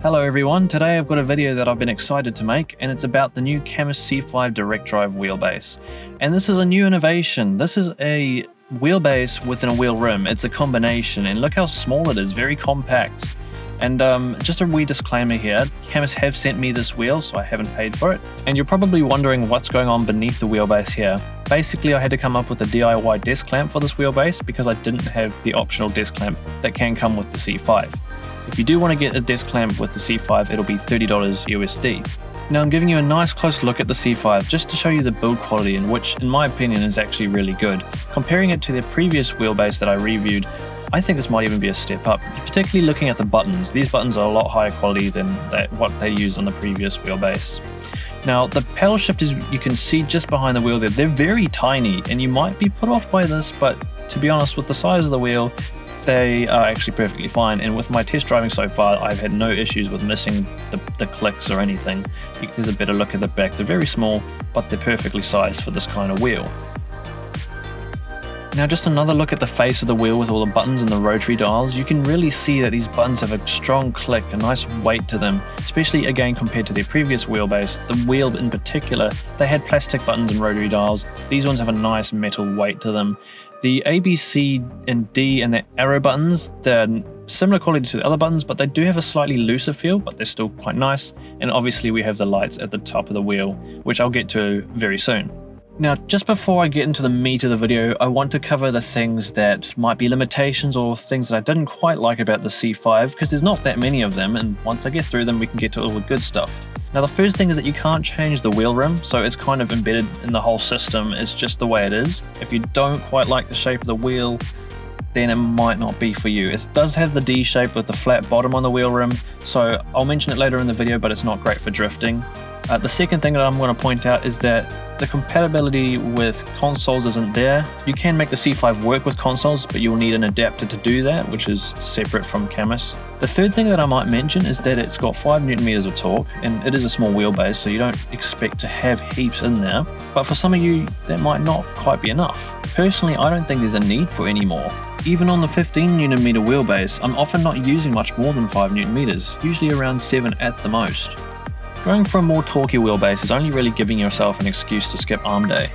Hello everyone, today I've got a video that I've been excited to make, and it's about the new Cammus C5 direct drive wheelbase. And this is a new innovation. This is a wheelbase within a wheel rim. It's a combination, and look how small it is, very compact. And just a wee disclaimer here, Cammus have sent me this wheel, so I haven't paid for it. And you're probably wondering what's going on beneath the wheelbase here. Basically, I had to come up with a DIY desk clamp for this wheelbase because I didn't have the optional desk clamp that can come with the C5. If you do want to get a desk clamp with the C5, it'll be $30 USD. Now I'm giving you a nice close look at the C5 just to show you the build quality, in which in my opinion is actually really good. Comparing it to the previous wheelbase that I reviewed, I think this might even be a step up, particularly looking at the buttons. These buttons are a lot higher quality than what they used on the previous wheelbase. Now the paddle shifters you can see just behind the wheel there, they're very tiny, and you might be put off by this, but to be honest, with the size of the wheel, they are actually perfectly fine, and with my test driving so far, I've had no issues with missing the clicks or anything. There's a better look at the back. They're very small, but they're perfectly sized for this kind of wheel. Now just another look at the face of the wheel with all the buttons and the rotary dials. You can really see that these buttons have a strong click, a nice weight to them, especially again compared to their previous wheelbase. The wheel in particular, they had plastic buttons and rotary dials. These ones have a nice metal weight to them. The A, B, C, and D and the arrow buttons, they're similar quality to the other buttons, but they do have a slightly looser feel, but they're still quite nice. And obviously we have the lights at the top of the wheel, which I'll get to very soon. Now, just before I get into the meat of the video, I want to cover the things that might be limitations or things that I didn't quite like about the C5, because there's not that many of them, and once I get through them we can get to all the good stuff. Now the first thing is that you can't change the wheel rim, so it's kind of embedded in the whole system. It's just the way it is. If you don't quite like the shape of the wheel, then it might not be for you. It does have the D shape with the flat bottom on the wheel rim, so I'll mention it later in the video, but it's not great for drifting. The second thing that I'm going to point out is that the compatibility with consoles isn't there. You can make the C5 work with consoles, but you'll need an adapter to do that, which is separate from Cammus. The third thing that I might mention is that it's got 5 Nm of torque, and it is a small wheelbase, so you don't expect to have heaps in there. But for some of you, that might not quite be enough. Personally, I don't think there's a need for any more. Even on the 15 Nm wheelbase, I'm often not using much more than 5 Nm, usually around 7 at the most. Going for a more torquey wheelbase is only really giving yourself an excuse to skip arm day.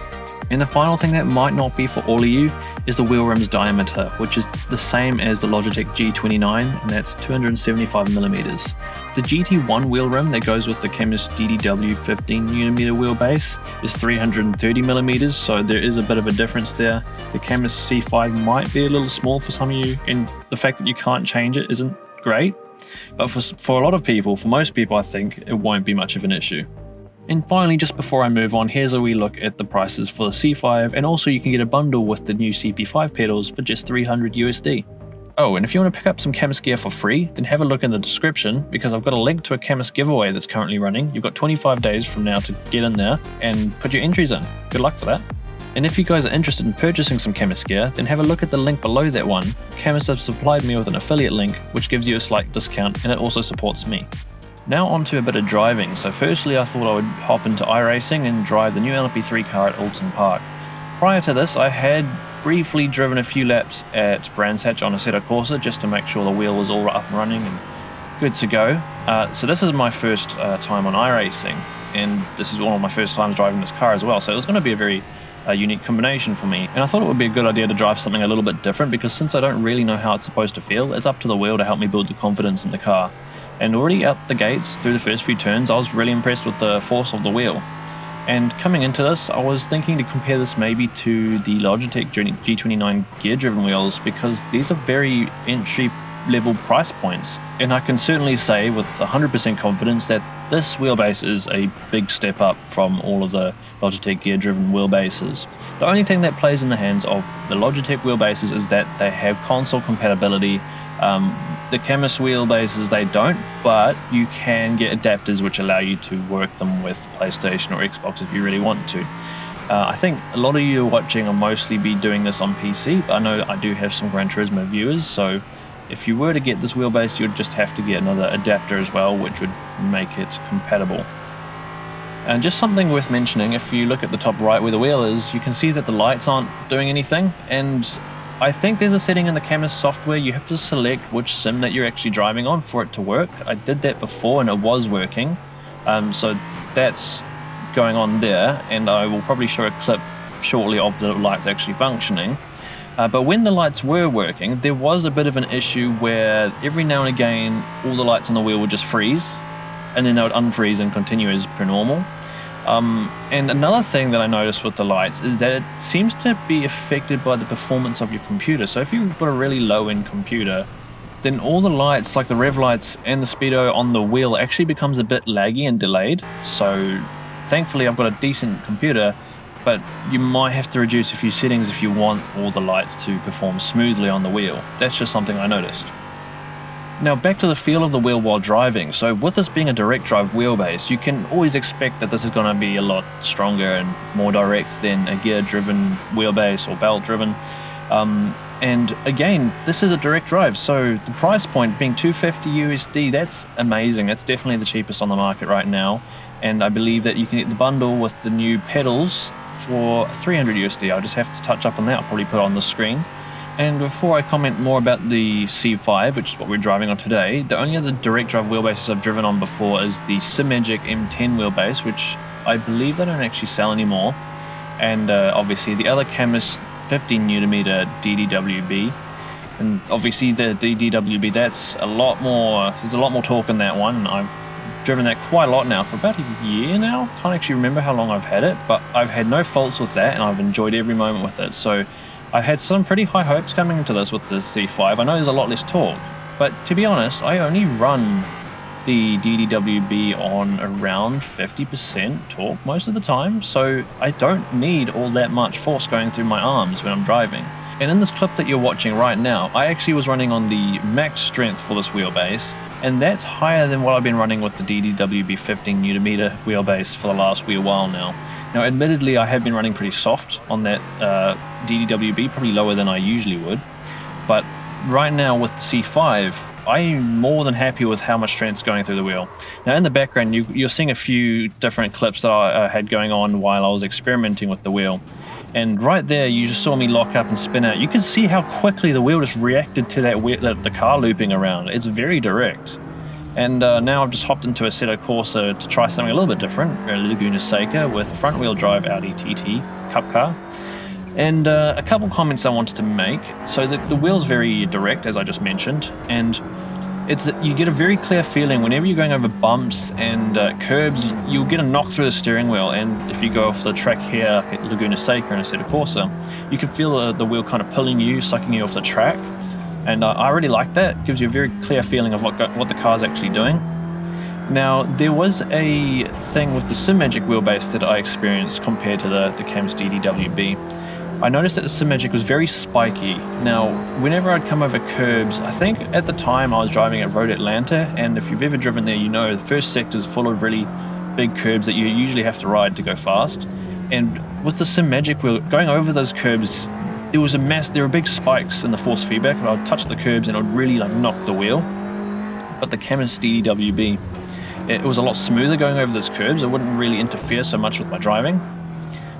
And the final thing that might not be for all of you is the wheel rim's diameter, which is the same as the Logitech G29, and that's 275mm. The GT1 wheel rim that goes with the Cammus DDW 15 Nm wheelbase is 330mm, so there is a bit of a difference there. The Cammus C5 might be a little small for some of you, and the fact that you can't change it isn't great. But for a lot of people, for most people, I think it won't be much of an issue. And finally, just before I move on, here's a wee look at the prices for the C5, and also you can get a bundle with the new CP5 pedals for just 300 USD. Oh, and if you want to pick up some Cammus gear for free, then have a look in the description, because I've got a link to a Cammus giveaway that's currently running. You've got 25 days from now to get in there and put your entries in. Good luck for that. And if you guys are interested in purchasing some Cammus gear, then have a look at the link below that one. Cammus have supplied me with an affiliate link, which gives you a slight discount, and it also supports me. Now on to a bit of driving. So firstly, I thought I would hop into iRacing and drive the new LMP3 car at Alton Park. Prior to this, I had briefly driven a few laps at Brands Hatch on Assetto Corsa just to make sure the wheel was all up and running and good to go. So this is my first time on iRacing, and this is one of my first times driving this car as well, so it was going to be a very unique combination for me, and I thought it would be a good idea to drive something a little bit different, because since I don't really know how it's supposed to feel, it's up to the wheel to help me build the confidence in the car. And already out the gates through the first few turns, I was really impressed with the force of the wheel. And coming into this, I was thinking to compare this maybe to the Logitech G29 gear driven wheels, because these are very entry level price points, and I can certainly say with 100% confidence that this wheelbase is a big step up from all of the Logitech gear driven wheelbases. The only thing that plays in the hands of the Logitech wheelbases is that they have console compatibility. The Cammus wheelbases, they don't, but you can get adapters which allow you to work them with PlayStation or Xbox if you really want to. I think a lot of you watching will mostly be doing this on PC, but I know I do have some Gran Turismo viewers, so if you were to get this wheelbase, you'd just have to get another adapter as well, which would make it compatible. And just something worth mentioning, if you look at the top right where the wheel is, you can see that the lights aren't doing anything, and I think there's a setting in the Cammus software you have to select which sim that you're actually driving on for it to work. I did that before and it was working, so that's going on there, and I will probably show a clip shortly of the lights actually functioning. But when the lights were working, there was a bit of an issue where every now and again all the lights on the wheel would just freeze, and then they would unfreeze and continue as per normal. And another thing that I noticed with the lights is that it seems to be affected by the performance of your computer. So if you've got a really low-end computer, then all the lights, like the rev lights and the speedo on the wheel, actually becomes a bit laggy and delayed. So thankfully I've got a decent computer, but you might have to reduce a few settings if you want all the lights to perform smoothly on the wheel. That's just something I noticed. Now back to the feel of the wheel while driving. So with this being a direct drive wheelbase, you can always expect that this is going to be a lot stronger and more direct than a gear driven wheelbase or belt driven. And again, this is a direct drive, so the price point being $250 USD, that's amazing. That's definitely the cheapest on the market right now. And I believe that you can get the bundle with the new pedals for $300 USD. I'll just have to touch up on that. I'll probably put it on the screen. And before I comment more about the C5, which is what we're driving on today, the only other direct drive wheelbases I've driven on before is the Symagic M10 wheelbase, which I believe they don't actually sell anymore. And obviously the other Cammus 15mm DDWB. And obviously the DDWB, that's a lot more, there's a lot more torque in that one. And I've driven that quite a lot now, for about a year now. Can't actually remember how long I've had it, but I've had no faults with that and I've enjoyed every moment with it. So I had some pretty high hopes coming into this with the C5. I know there's a lot less torque, but to be honest, I only run the DDWB on around 50% torque most of the time, so I don't need all that much force going through my arms when I'm driving. And in this clip that you're watching right now, I actually was running on the max strength for this wheelbase, and that's higher than what I've been running with the DDWB 15mm wheelbase for the last wee while now. Now, admittedly, I have been running pretty soft on that DDWB, probably lower than I usually would. But right now with the C5, I'm more than happy with how much strength's going through the wheel. Now, in the background, you're seeing a few different clips that I had going on while I was experimenting with the wheel. And right there, you just saw me lock up and spin out. You can see how quickly the wheel just reacted to that the car looping around. It's very direct. And now I've just hopped into a Assetto Corsa to try something a little bit different, a Laguna Seca with a front-wheel drive Audi TT Cup car. And a couple comments I wanted to make. So the wheel's very direct, as I just mentioned, and you get a very clear feeling whenever you're going over bumps and curbs. You'll get a knock through the steering wheel, and if you go off the track here at Laguna Seca and Assetto Corsa, you can feel the wheel kind of pulling you, sucking you off the track. And I really like that. It gives you a very clear feeling of what the car's actually doing. Now, there was a thing with the Symagic wheelbase that I experienced compared to the Cammus DDWB. I noticed that the Symagic was very spiky. Now, whenever I'd come over curbs, I think at the time I was driving at Road Atlanta, and if you've ever driven there, you know the first sector's full of really big curbs that you usually have to ride to go fast. And with the Symagic wheel, going over those curbs, there were big spikes in the force feedback, and I'd touch the curbs and it would really knock the wheel. But the Cammus DDWB, it was a lot smoother going over those curbs. It wouldn't really interfere so much with my driving.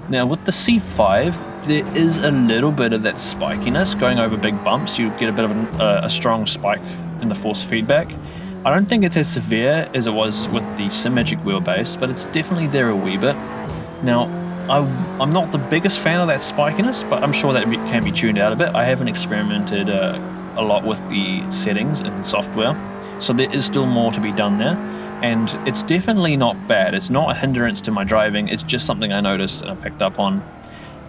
Now with the C5, there is a little bit of that spikiness going over big bumps. You get a bit of a strong spike in the force feedback. I don't think it's as severe as it was with the Symagic wheelbase, but it's definitely there a wee bit. Now, I'm not the biggest fan of that spikiness, but I'm sure that can be tuned out a bit. I haven't experimented a lot with the settings and software, so there is still more to be done there. And it's definitely not bad. It's not a hindrance to my driving. It's just something I noticed and I picked up on.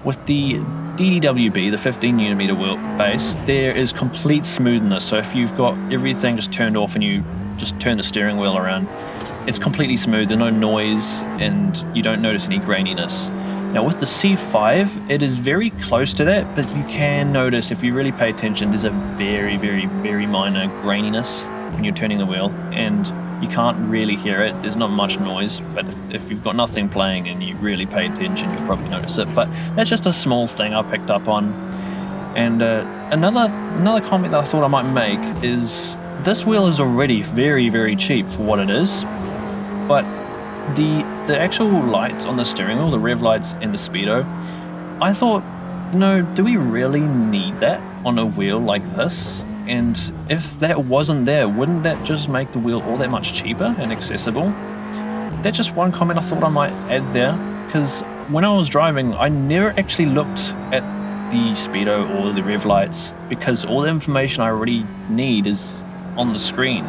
With the DDWB, the 15mm wheelbase, there is complete smoothness. So if you've got everything just turned off and you just turn the steering wheel around, it's completely smooth. There's no noise and you don't notice any graininess. Now with the C5, it is very close to that, but you can notice, if you really pay attention, there's a very, very, very minor graininess when you're turning the wheel, and you can't really hear it. There's not much noise, but if you've got nothing playing and you really pay attention, you'll probably notice it. But that's just a small thing I picked up on. And another comment that I thought I might make is this wheel is already very, very cheap for what it is, but the actual lights on the steering wheel, the rev lights and the speedo, I thought you know, do we really need that on a wheel like this? And if that wasn't there, wouldn't that just make the wheel all that much cheaper and accessible? That's just one comment I thought I might add there, because when I was driving, I never actually looked at the speedo or the rev lights, because all the information I already need is on the screen.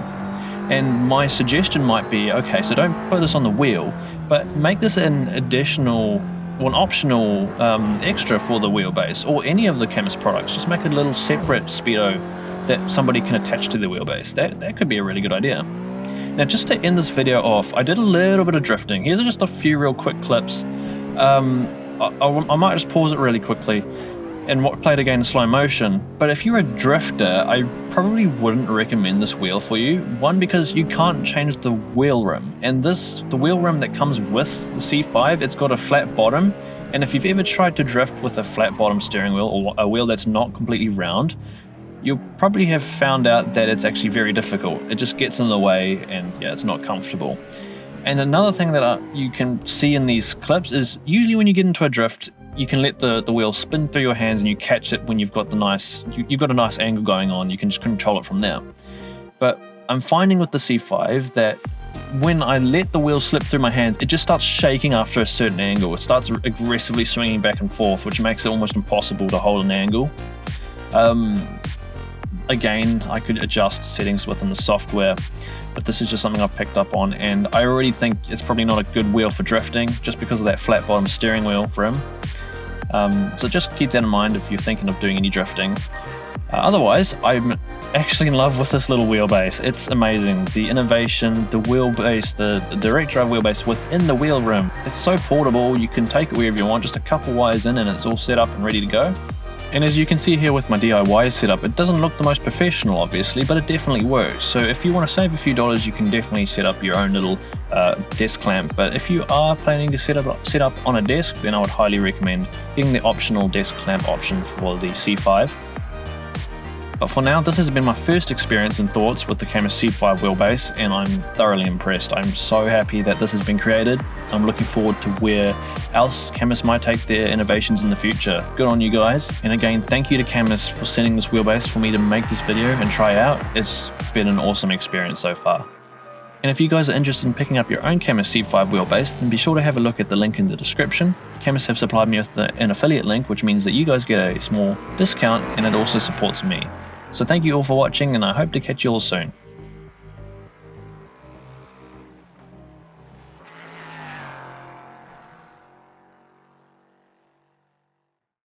And my suggestion might be, okay, so don't put this on the wheel, but make this an additional or an optional extra for the Wheelbase or any of the Cammus products. Just make a little separate speedo that somebody can attach to the Wheelbase. That could be a really good idea. Now, just to end this video off, I did a little bit of drifting. Here's just a few real quick clips. I might just pause it really quickly and play it again in slow motion. But if you're a drifter, I probably wouldn't recommend this wheel for you. One, because you can't change the wheel rim, and the wheel rim that comes with the C5, it's got a flat bottom. And if you've ever tried to drift with a flat bottom steering wheel or a wheel that's not completely round, you'll probably have found out that it's actually very difficult. It just gets in the way, and yeah, it's not comfortable. And another thing that you can see in these clips is usually when you get into a drift, you can let the wheel spin through your hands and you catch it when you've got you've got a nice angle going on. You can just control it from there. But I'm finding with the C5 that when I let the wheel slip through my hands, it just starts shaking after a certain angle. It starts aggressively swinging back and forth, which makes it almost impossible to hold an angle. Again, I could adjust settings within the software, but this is just something I've picked up on, and I already think it's probably not a good wheel for drifting just because of that flat bottom steering wheel rim. So just keep that in mind if you're thinking of doing any drifting. Otherwise, I'm actually in love with this little wheelbase. It's amazing. The innovation, the wheelbase, the direct drive wheelbase within the wheel rim. It's so portable, you can take it wherever you want, just a couple wires in and it's all set up and ready to go. And as you can see here with my DIY setup, it doesn't look the most professional obviously, but it definitely works. So if you want to save a few dollars, you can definitely set up your own little desk clamp. But if you are planning to set up on a desk, then I would highly recommend getting the optional desk clamp option for the C5. But for now, this has been my first experience and thoughts with the Cammus C5 wheelbase, and I'm thoroughly impressed. I'm so happy that this has been created. I'm looking forward to where else Cammus might take their innovations in the future. Good on you guys. And again, thank you to Cammus for sending this wheelbase for me to make this video and try out. It's been an awesome experience so far. And if you guys are interested in picking up your own Cammus C5 wheelbase, then be sure to have a look at the link in the description. Cammus have supplied me with an affiliate link, which means that you guys get a small discount and it also supports me. So thank you all for watching, and I hope to catch you all soon.